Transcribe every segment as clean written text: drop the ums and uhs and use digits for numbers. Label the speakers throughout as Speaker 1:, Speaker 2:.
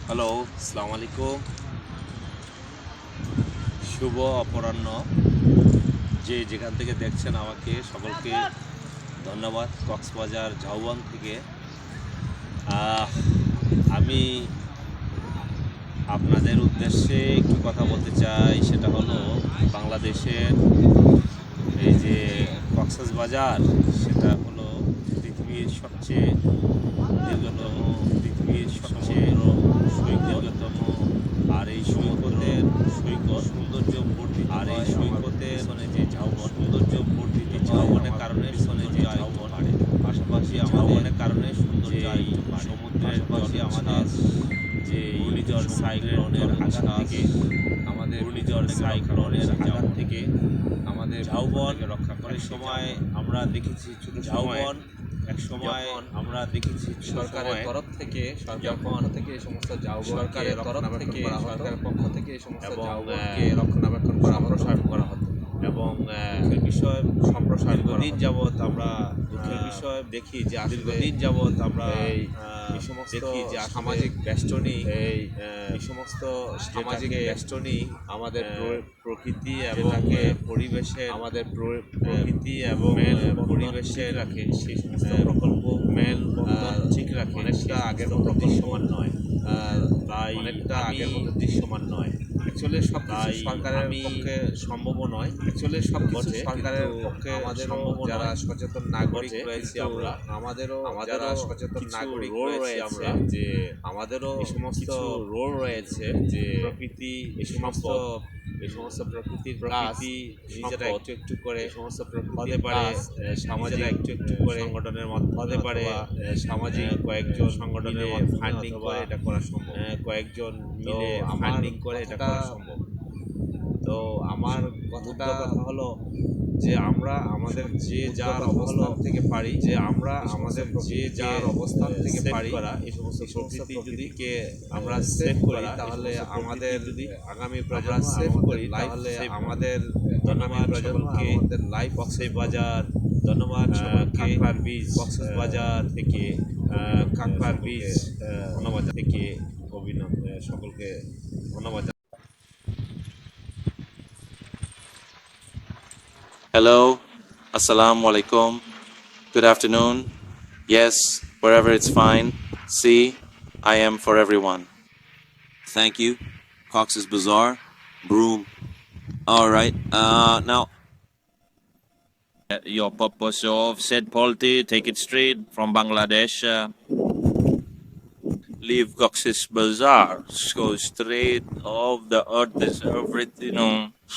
Speaker 1: Hello, আসসালামু আলাইকুম। শুভ অপরাহ্ন। যে যেখান থেকে দেখছেন আমাকে সকলকে ধন্যবাদ। কক্সবাজার ঝাউবন থেকে আহ, আমি আপনাদের উদ্দেশ্যে একটু কথা বলতে চাই। সেটা হলো বাংলাদেশের এই যে কক্সবাজার, সেটা হলো পৃথিবীর সবচেয়ে দীর্ঘতম পৃথিবীর সবচেয়ে দীর্ঘতম। আর এই সৈকতের সৌন্দর্য বর্ধিত আর এই সৈকতের মানে যে ঝাউবন সৌন্দর্য বর্ধিত ঝাউবনের কারণে পিছনে যে ঝাউবন পাশাপাশি ঝাউবনের কারণে সৌন্দর্য সমুদ্রের পাশে আমাদের যে ঘূর্ণিঝড় সাইক্লোনের আঘাত থেকে আমাদের ঘূর্ণিঝড় সাইক্লোনের আঘাত থেকে আমাদের ঝাউবন রক্ষা করে। সময় আমরা দেখেছি ছোট ঝাউবন এক সময় আমরা দেখেছি সরকারের তরফ থেকে এই সমস্ত ঝাউবন সরকারের তরফ থেকে সরকারের পক্ষ থেকে এই সমস্ত ঝাউবনকে রক্ষণাবেক্ষণ করা হতো এবং বিষয় সম্প্রসারণ দীর্ঘদিন যাবৎ আমরা বিষয় দেখি যে দীর্ঘদিন যাবৎ আমরা এই সমস্ত দেখি যে সামাজিক বেষ্টনী এই সমস্ত সামাজিক বেষ্টনী আমাদের প্রকৃতি এবং পরিবেশের আমাদের প্রকৃতি এবং পরিবেশের রাখে সেই সমস্ত প্রকল্প ঠিক রাখে অনেকটা আগের মতো দৃশ্যমান নয়। তাই অনেকটা আগের মতো দৃশ্যমান নয়। অ্যাকচুয়ালি সব সরকারের পক্ষে সম্ভব নয়। অ্যাকচুয়ালি সব কিছু সরকারের পক্ষে আমাদেরও যারা সচেতন নাগরিক রয়েছে আমরা আমাদেরও যারা সচেতন নাগরিক রয়েছে আমরা যে আমাদেরও এই সমস্ত রোল রয়েছে যে প্রকৃতি এই সমস্ত প্রকৃতির নিজেরা একটু একটু করে সমস্ত প্রকৃতি হতে পারে সামাজিক একটু একটু করে সংগঠনের মাধ্যমে হতে পারে সামাজিক কয়েকজন সংগঠনের ফান্ডিং করে এটা করা সম্ভব কয়েকজন মিলে ফান্ডিং করে এটা করা সম্ভব। তো আমার কথা হলো যে আমরা আমাদের যে যার অবস্থান থেকে পারি যে আমরা আমাদের যে যার অবস্থান থেকে পারি করা এই সমস্ত প্রকৃতিকে আমরা সেভ করি তাহলে আমাদের যদি আগামী প্রজন্ম সেভ করি তাহলে আমাদের আগামী প্রজন্মকে আমাদের লাইফ কক্সবাজার ধন্যবাদ কাঁকড়ার বীজ কক্সবাজার থেকে কাঁকড়ার বীজ ধন্যবাদ থেকে সকলকে ধন্যবাদ।
Speaker 2: Hello, Assalamu alaikum. Good afternoon. Yes, wherever it's fine. See, I am for everyone.
Speaker 3: Thank you. Cox's Bazaar, Broom. All right. Now,
Speaker 1: Your purpose of said polity, take it straight from Bangladesh. Leave Cox's Bazaar, go straight of the earth is everything,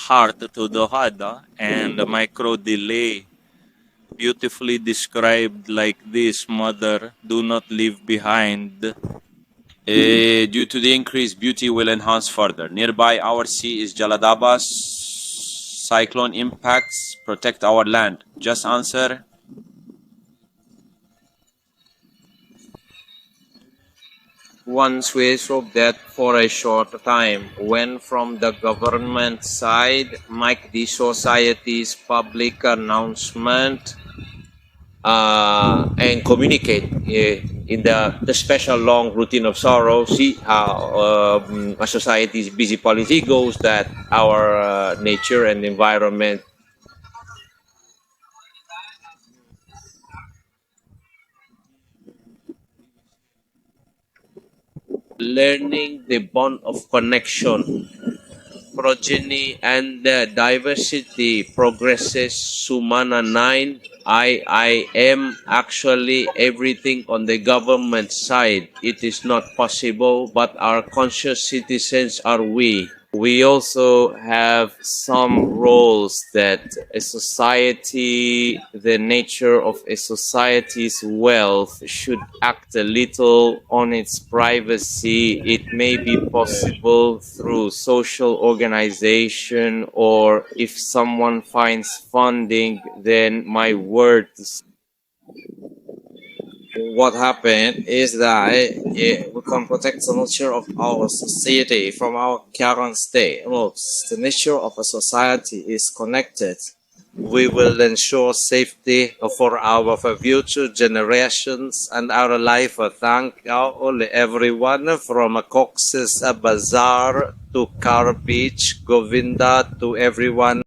Speaker 1: heart to the heart, and the micro delay. Beautifully described like this, mother, do not leave behind.
Speaker 3: due to the increased beauty will enhance further. Nearby our sea is Jaladabas. Cyclone impacts protect our land. Just answer.
Speaker 4: Once we saw that for a short time, when from the government side, make the society's public announcement and communicate in the special long routine of sorrow. See how a society's busy policy goes that our nature and environment learning the bond of connection, progeny, and diversity progresses. Sumana 9. I am actually everything on the government side. It is not possible, but our conscious citizens are we. We also have some roles that a society, the nature of a society's wealth should act a little on its privacy. It may be possible through social organization, or if someone finds funding, then my words. What happened is that we can protect the nature of our society from our current state. Look, the nature of a society is connected we will ensure safety for our future generations and our life. Thank all everyone from Cox's Bazar to Car Beach, Govinda, to everyone